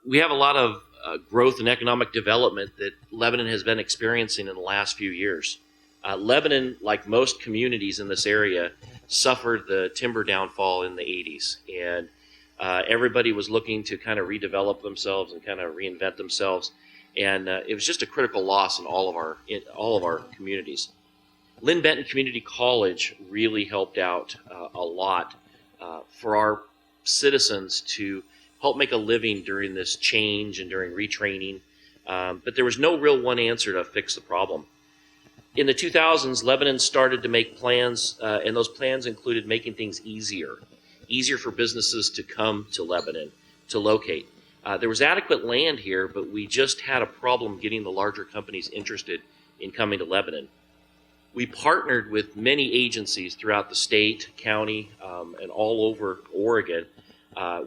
We have a lot of growth and economic development that Lebanon has been experiencing in the last few years. Lebanon, like most communities in this area, suffered the timber downfall in the 80s, and everybody was looking to kind of redevelop themselves and kind of reinvent themselves, and it was just a critical loss in all of our communities. Lynn Benton Community College really helped out a lot for our citizens to help make a living during this change and during retraining, but there was no real one answer to fix the problem. In the 2000s, Lebanon started to make plans, and those plans included making things easier for businesses to come to Lebanon, to locate. There was adequate land here, but we just had a problem getting the larger companies interested in coming to Lebanon. We partnered with many agencies throughout the state, county, and all over Oregon.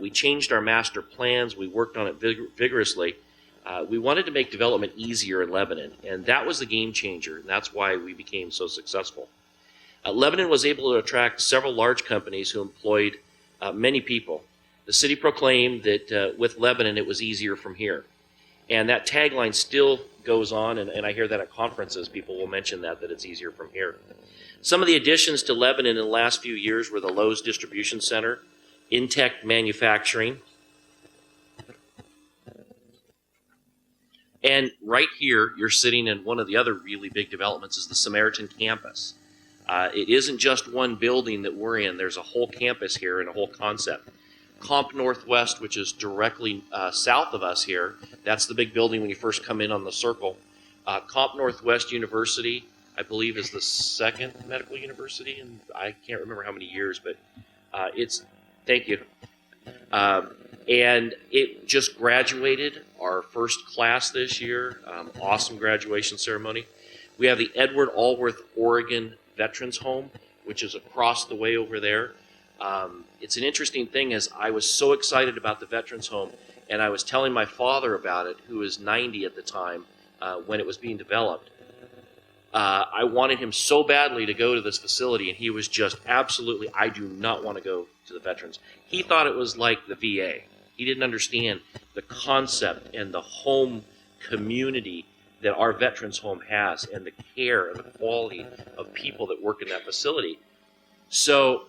We changed our master plans. We worked on it vigorously. We wanted to make development easier in Lebanon, and that was the game changer, and that's why we became so successful. Lebanon was able to attract several large companies who employed many people. The city proclaimed that with Lebanon, it was easier from here. And that tagline still goes on, and I hear that at conferences, people will mention that it's easier from here. Some of the additions to Lebanon in the last few years were the Lowe's Distribution Center, Intech Manufacturing, and right here, you're sitting in one of the other really big developments is the Samaritan campus. It isn't just one building that we're in. There's a whole campus here and a whole concept. Comp Northwest, which is directly south of us here, that's the big building when you first come in on the circle. Comp Northwest University, I believe, is the second medical university, and I can't remember how many years, but thank you. And it just graduated our first class this year. Awesome graduation ceremony. We have the Edward Allworth Oregon Veterans Home, which is across the way over there. It's an interesting thing, as I was so excited about the Veterans Home, and I was telling my father about it, who was 90 at the time when it was being developed. I wanted him so badly to go to this facility, and he was just absolutely, I do not want to go to the Veterans. He thought it was like the VA. He didn't understand the concept and the home community that our Veterans Home has, and the care and the quality of people that work in that facility. So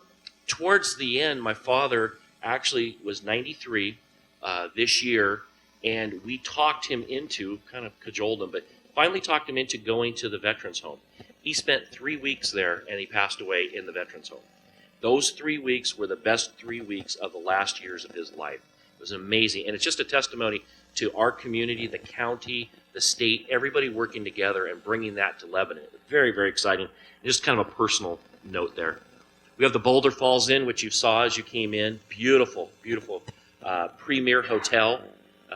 towards the end, my father actually was 93 this year, and we talked him into, kind of cajoled him, but finally talked him into going to the Veterans Home. He spent 3 weeks there, and he passed away in the Veterans Home. Those 3 weeks were the best 3 weeks of the last years of his life. It was amazing, and it's just a testimony to our community, the county, the state, everybody working together and bringing that to Lebanon. It was very, very exciting. Just kind of a personal note there. We have the Boulder Falls Inn, which you saw as you came in. Beautiful, beautiful premier hotel,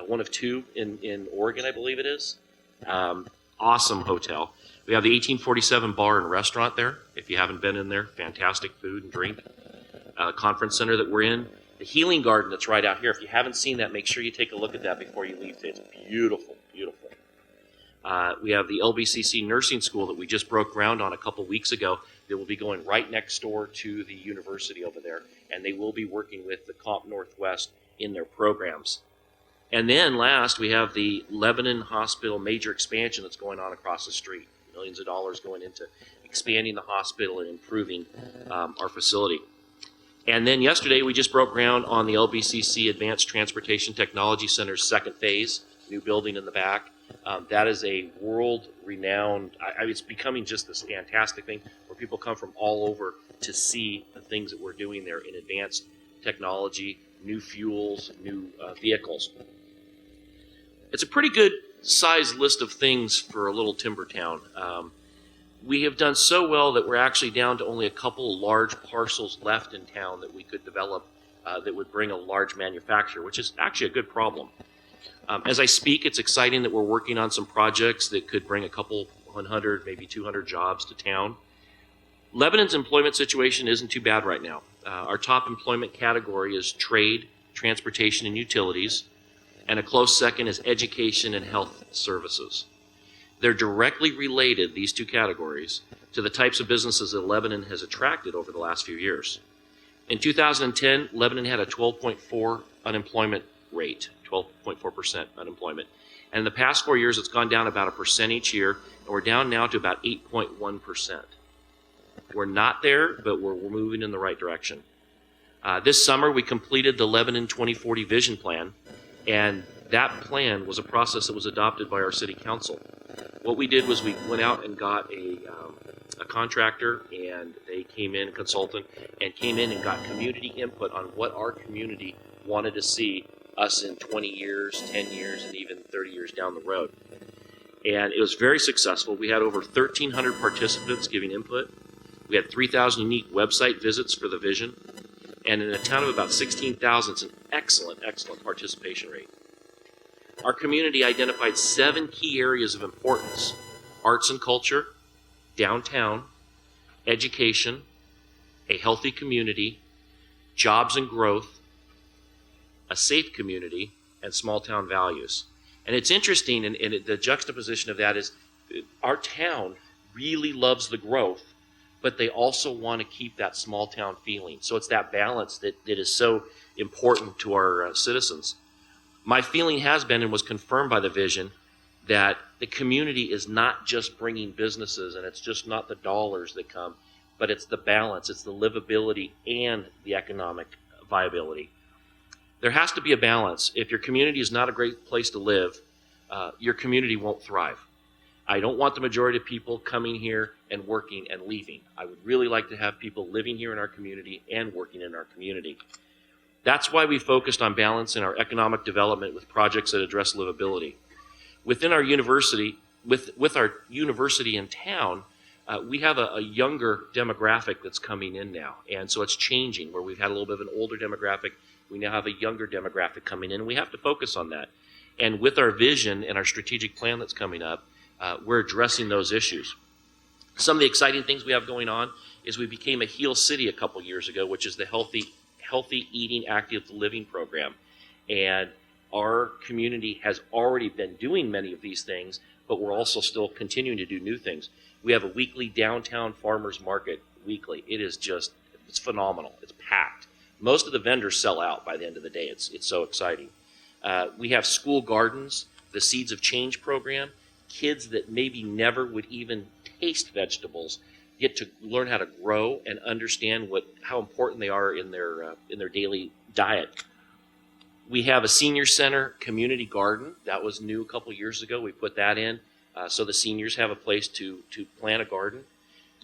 one of two in Oregon, I believe it is. Awesome hotel. We have the 1847 bar and restaurant there. If you haven't been in there, fantastic food and drink. Conference center that we're in. The Healing Garden that's right out here. If you haven't seen that, make sure you take a look at that before you leave today. It's beautiful, beautiful. We have the LBCC Nursing School that we just broke ground on a couple weeks ago. They will be going right next door to the university over there, and they will be working with the Comp Northwest in their programs. And then last, we have the Lebanon Hospital major expansion that's going on across the street. Millions of dollars going into expanding the hospital and improving our facility. And then yesterday, we just broke ground on the LBCC Advanced Transportation Technology Center's second phase, new building in the back. That is a world-renowned, it's becoming just this fantastic thing where people come from all over to see the things that we're doing there in advanced technology, new fuels, new vehicles. It's a pretty good size list of things for a little timber town. We have done so well that we're actually down to only a couple large parcels left in town that we could develop that would bring a large manufacturer, which is actually a good problem. As I speak, it's exciting that we're working on some projects that could bring a couple 100, maybe 200 jobs to town. Lebanon's employment situation isn't too bad right now. Our top employment category is trade, transportation, and utilities, and a close second is education and health services. They're directly related, these two categories, to the types of businesses that Lebanon has attracted over the last few years. In 2010, Lebanon had a 12.4 unemployment rate, 12.4% unemployment. And in the past 4 years, it's gone down about 1% each year, and we're down now to about 8.1%. We're not there, but we're moving in the right direction. This summer, we completed the Lebanon 2040 Vision Plan, and that plan was a process that was adopted by our city council. What we did was we went out and got a contractor, and they came in, a consultant, and came in and got community input on what our community wanted to see us in 20 years, 10 years, and even 30 years down the road. And it was very successful. We had over 1,300 participants giving input. We had 3,000 unique website visits for the vision. And in a town of about 16,000, it's an excellent, excellent participation rate. Our community identified 7 key areas of importance: arts and culture, downtown, education, a healthy community, jobs and growth, a safe community, and small town values. And it's interesting, and the juxtaposition of that is our town really loves the growth, but they also want to keep that small town feeling. So it's that balance that is so important to our citizens. My feeling has been, and was confirmed by the vision, that the community is not just bringing businesses, and it's just not the dollars that come, but it's the balance, it's the livability and the economic viability. There has to be a balance. If your community is not a great place to live, your community won't thrive. I don't want the majority of people coming here and working and leaving. I would really like to have people living here in our community and working in our community. That's why we focused on balance in our economic development with projects that address livability. Within our university, with our university in town, we have a younger demographic that's coming in now. And so it's changing, where we've had a little bit of an older demographic. We now have a younger demographic coming in, and we have to focus on that. And with our vision and our strategic plan that's coming up, we're addressing those issues. Some of the exciting things we have going on is we became a Heal City a couple years ago, which is the Healthy Eating, Active Living program. And our community has already been doing many of these things, but we're also still continuing to do new things. We have a weekly downtown farmers market weekly. It's phenomenal. It's packed. Most of the vendors sell out by the end of the day. It's so exciting. We have school gardens, the Seeds of Change program. Kids that maybe never would even taste vegetables get to learn how to grow and understand how important they are in their daily diet. We have a senior center community garden that was new a couple years ago. We put that in so the seniors have a place to plant a garden.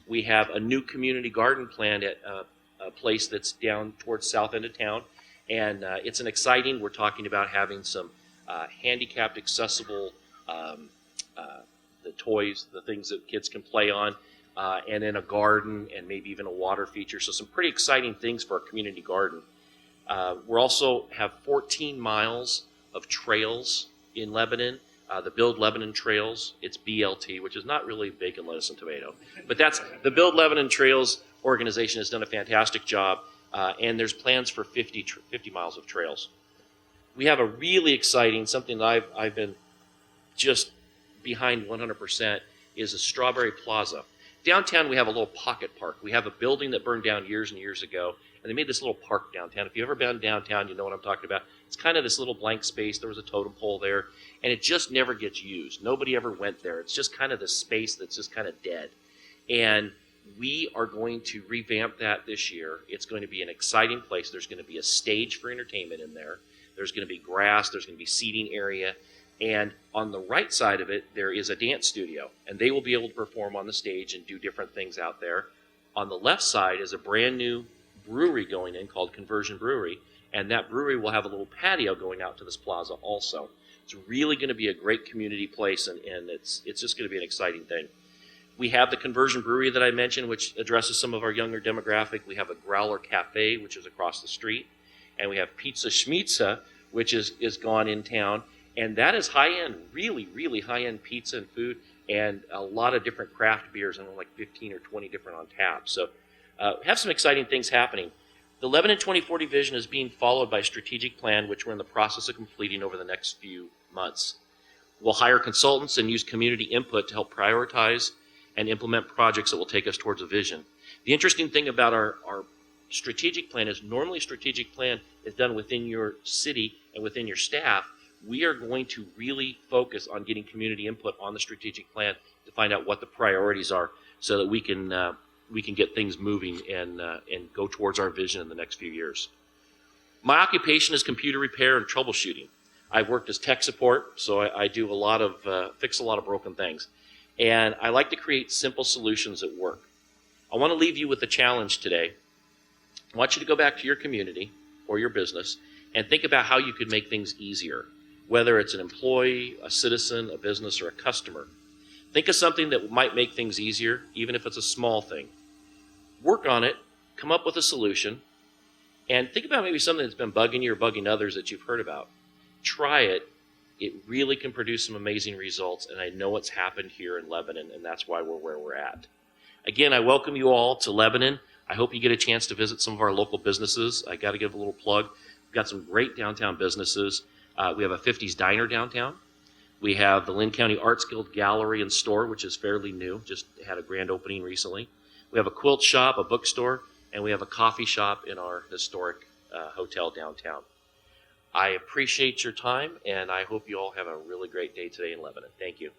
We have a new community garden planned at a place that's down towards south end of town, and it's an exciting. We're talking about having some handicapped accessible. The toys, the things that kids can play on, and then a garden and maybe even a water feature. So some pretty exciting things for our community garden. We also have 14 miles of trails in Lebanon. The Build Lebanon Trails, it's BLT, which is not really bacon, lettuce, and tomato. But that's the Build Lebanon Trails organization has done a fantastic job, and there's plans for 50 miles of trails. We have a really exciting, something that I've been just behind 100%, is a Strawberry Plaza. Downtown, we have a little pocket park. We have a building that burned down years and years ago, and they made this little park downtown. If you've ever been downtown, you know what I'm talking about. It's kind of this little blank space. There was a totem pole there, and it just never gets used. Nobody ever went there. It's just kind of this space that's just kind of dead. And we are going to revamp that this year. It's going to be an exciting place. There's going to be a stage for entertainment in there. There's going to be grass. There's going to be seating area. And on the right side of it, there is a dance studio, and they will be able to perform on the stage and do different things out there. On the left side is a brand new brewery going in called Conversion Brewery, and that brewery will have a little patio going out to this plaza also. It's really going to be a great community place, and it's just going to be an exciting thing. We have the Conversion Brewery that I mentioned, which addresses some of our younger demographic. We have a Growler Cafe, which is across the street, and we have Pizza Schmitza, which is gone in town. And that is high-end, really, really high-end pizza and food, and a lot of different craft beers, and like 15 or 20 different on tap. So have some exciting things happening. The Lebanon 2040 vision is being followed by a strategic plan, which we're in the process of completing over the next few months. We'll hire consultants and use community input to help prioritize and implement projects that will take us towards a vision. The interesting thing about our strategic plan is normally a strategic plan is done within your city and within your staff, we are going to really focus on getting community input on the strategic plan to find out what the priorities are so that we can get things moving and go towards our vision in the next few years. My occupation is computer repair and troubleshooting. I've worked as tech support, so I do a lot of, fix a lot of broken things. And I like to create simple solutions that work. I want to leave you with a challenge today. I want you to go back to your community or your business and think about how you could make things easier, whether it's an employee, a citizen, a business, or a customer. Think of something that might make things easier, even if it's a small thing. Work on it, come up with a solution, and think about maybe something that's been bugging you or bugging others that you've heard about. Try it. It really can produce some amazing results, and I know it's happened here in Lebanon, and that's why we're where we're at. Again, I welcome you all to Lebanon. I hope you get a chance to visit some of our local businesses. I got to give a little plug. We've got some great downtown businesses. We have a 50s diner downtown. We have the Lynn County Arts Guild Gallery and Store, which is fairly new, just had a grand opening recently. We have a quilt shop, a bookstore, and we have a coffee shop in our historic hotel downtown. I appreciate your time, and I hope you all have a really great day today in Lebanon. Thank you.